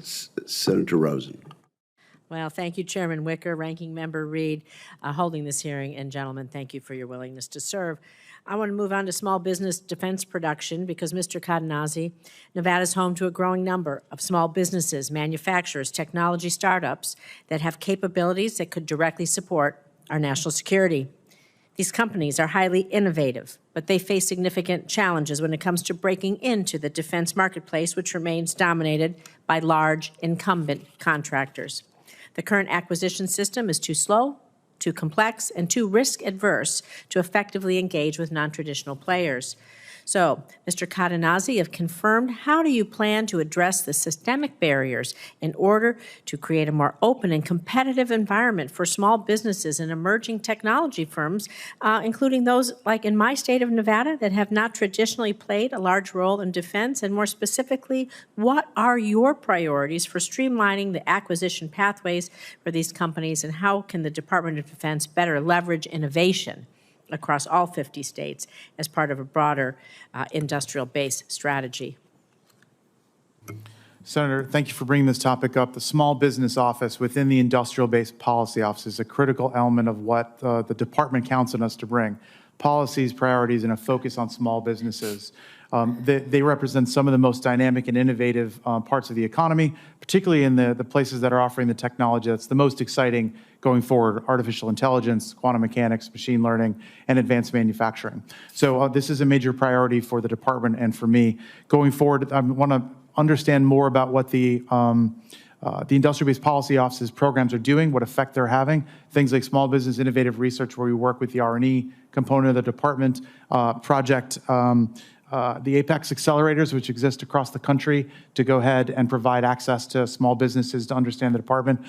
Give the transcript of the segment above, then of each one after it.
Senator Rosen. Well, thank you, Chairman Wicker, Ranking Member Reed, holding this hearing, and gentlemen, thank you for your willingness to serve. I want to move on to small business defense production because, Mr. Cadenazzi, Nevada is home to a growing number of small businesses, manufacturers, technology startups that have capabilities that could directly support our national security. These companies are highly innovative, but they face significant challenges when it comes to breaking into the defense marketplace, which remains dominated by large incumbent contractors. The current acquisition system is too slow, too complex, and too risk-adverse to effectively engage with non-traditional players. So, Mr. Cadenazzi, if confirmed, how do you plan to address the systemic barriers in order to create a more open and competitive environment for small businesses and emerging technology firms, including those like in my state of Nevada that have not traditionally played a large role in defense? And more specifically, what are your priorities for streamlining the acquisition pathways for these companies, and how can the Department of Defense better leverage innovation across all 50 states as part of a broader industrial base strategy? Senator, thank you for bringing this topic up. The Small Business Office within the Industrial Base Policy Office is a critical element of what the department counts on us to bring: policies, priorities, and a focus on small businesses. They represent some of the most dynamic and innovative parts of the economy, particularly in the places that are offering the technology that's the most exciting going forward: artificial intelligence, quantum mechanics, machine learning, and advanced manufacturing. So this is a major priority for the department and for me. Going forward, I want to understand more about what the Industrial Base Policy Office's programs are doing, what effect they're having, things like small business innovative research, where we work with the R&E component of the department, project the Apex accelerators, which exist across the country, to go ahead and provide access to small businesses to understand the department.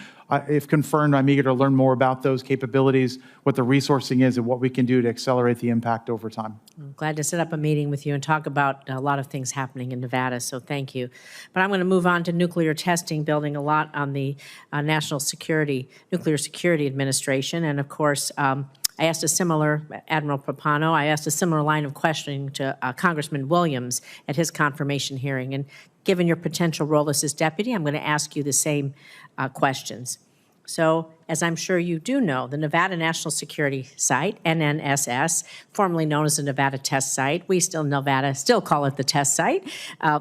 If confirmed, I'm eager to learn more about those capabilities, what the resourcing is, and what we can do to accelerate the impact over time. I'm glad to set up a meeting with you and talk about a lot of things happening in Nevada, so thank you. But I'm going to move on to nuclear testing, building a lot on the Nuclear Security Administration, and of course, I asked a similar, Admiral Papano, I asked a similar line of questioning to Congressman Williams at his confirmation hearing. And given your potential role as his deputy, I'm going to ask you the same questions. So, as I'm sure you do know, the Nevada National Security Site, NNSS, formerly known as the Nevada Test Site, we still call it the Test Site,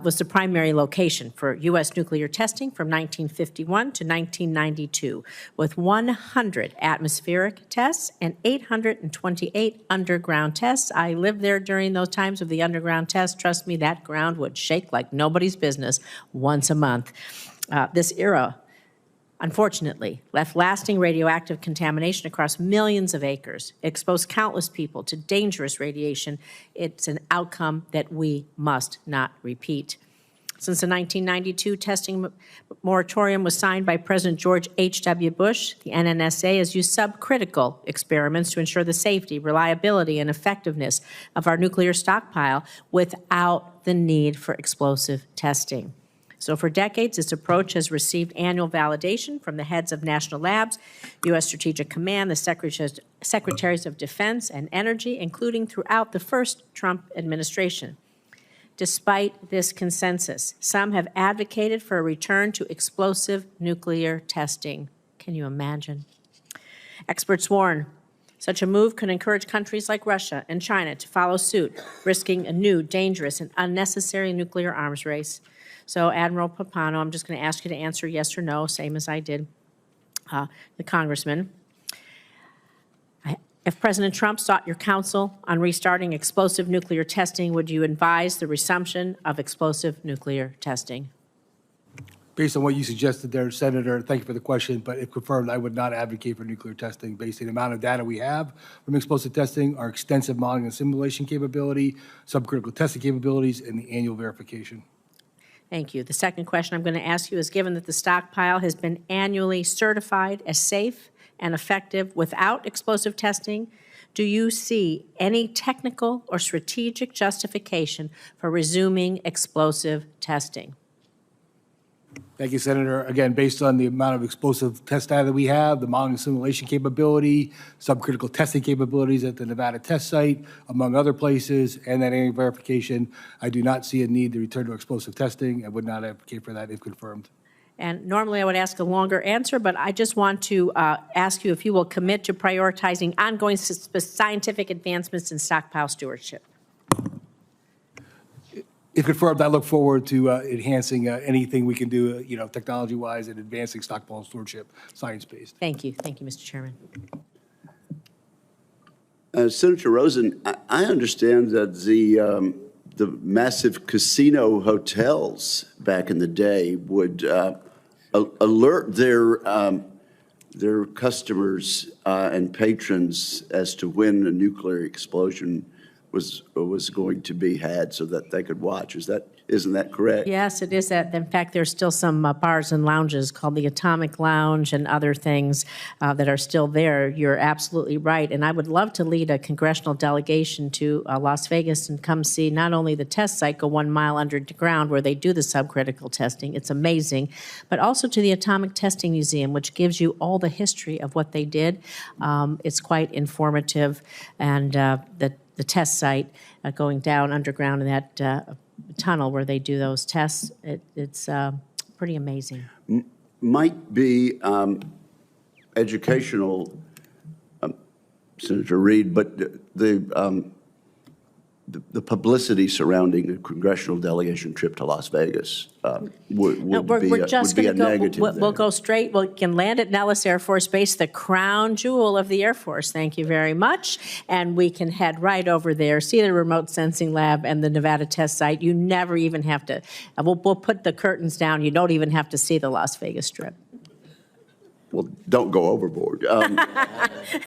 was the primary location for U.S. nuclear testing from 1951 to 1992, with 100 atmospheric tests and 828 underground tests. I lived there during those times of the underground tests. Trust me, that ground would shake like nobody's business once a month. This era, unfortunately, left lasting radioactive contamination across millions of acres, exposed countless people to dangerous radiation. It's an outcome that we must not repeat. Since the 1992 testing moratorium was signed by President George H.W. Bush, the NNSA has used subcritical experiments to ensure the safety, reliability, and effectiveness of our nuclear stockpile without the need for explosive testing. So for decades, this approach has received annual validation from the heads of national labs, U.S. Strategic Command, the Secretaries of Defense and Energy, including throughout the first Trump administration. Despite this consensus, some have advocated for a return to explosive nuclear testing. Can you imagine? Experts warn such a move could encourage countries like Russia and China to follow suit, risking a new, dangerous, and unnecessary nuclear arms race. So, Admiral Papano, I'm just going to ask you to answer yes or no, same as I did the congressman. If President Trump sought your counsel on restarting explosive nuclear testing, would you advise the resumption of explosive nuclear testing? Based on what you suggested there, Senator, thank you for the question, but if confirmed, I would not advocate for nuclear testing based on the amount of data we have from explosive testing, our extensive modeling and simulation capability, subcritical testing capabilities, and the annual verification. Thank you. The second question I'm going to ask you is, given that the stockpile has been annually certified as safe and effective without explosive testing, do you see any technical or strategic justification for resuming explosive testing? Thank you, Senator. Again, based on the amount of explosive test data that we have, the modeling and simulation capability, subcritical testing capabilities at the Nevada Test Site, among other places, and that annual verification, I do not see a need to return to explosive testing. I would not advocate for that if confirmed. And normally I would ask a longer answer, but I just want to ask you if you will commit to prioritizing ongoing scientific advancements in stockpile stewardship. If confirmed, I look forward to enhancing anything we can do, technology-wise and advancing stockpile stewardship, science-based. Thank you. Thank you, Mr. Chairman. Senator Rosen, I understand that the massive casino hotels back in the day would alert their customers and patrons as to when a nuclear explosion was going to be had, so that they could watch. Isn't that correct? Yes, it is that. In fact, there's still some bars and lounges called the Atomic Lounge and other things that are still there. You're absolutely right. And I would love to lead a congressional delegation to Las Vegas and come see not only the test site go 1 mile underground where they do the subcritical testing. It's amazing. But also to the Atomic Testing Museum, which gives you all the history of what they did. It's quite informative. And the test site going down underground in that tunnel where they do those tests, it's pretty amazing. Might be educational, Senator Reed, but the publicity surrounding a congressional delegation trip to Las Vegas would be a negative. We'll go straight. We can land at Nellis Air Force Base, the crown jewel of the Air Force. Thank you very much. And we can head right over there, see the remote sensing lab and the Nevada test site. You never even have to. We'll put the curtains down. You don't even have to see the Las Vegas Strip. Well, don't go overboard.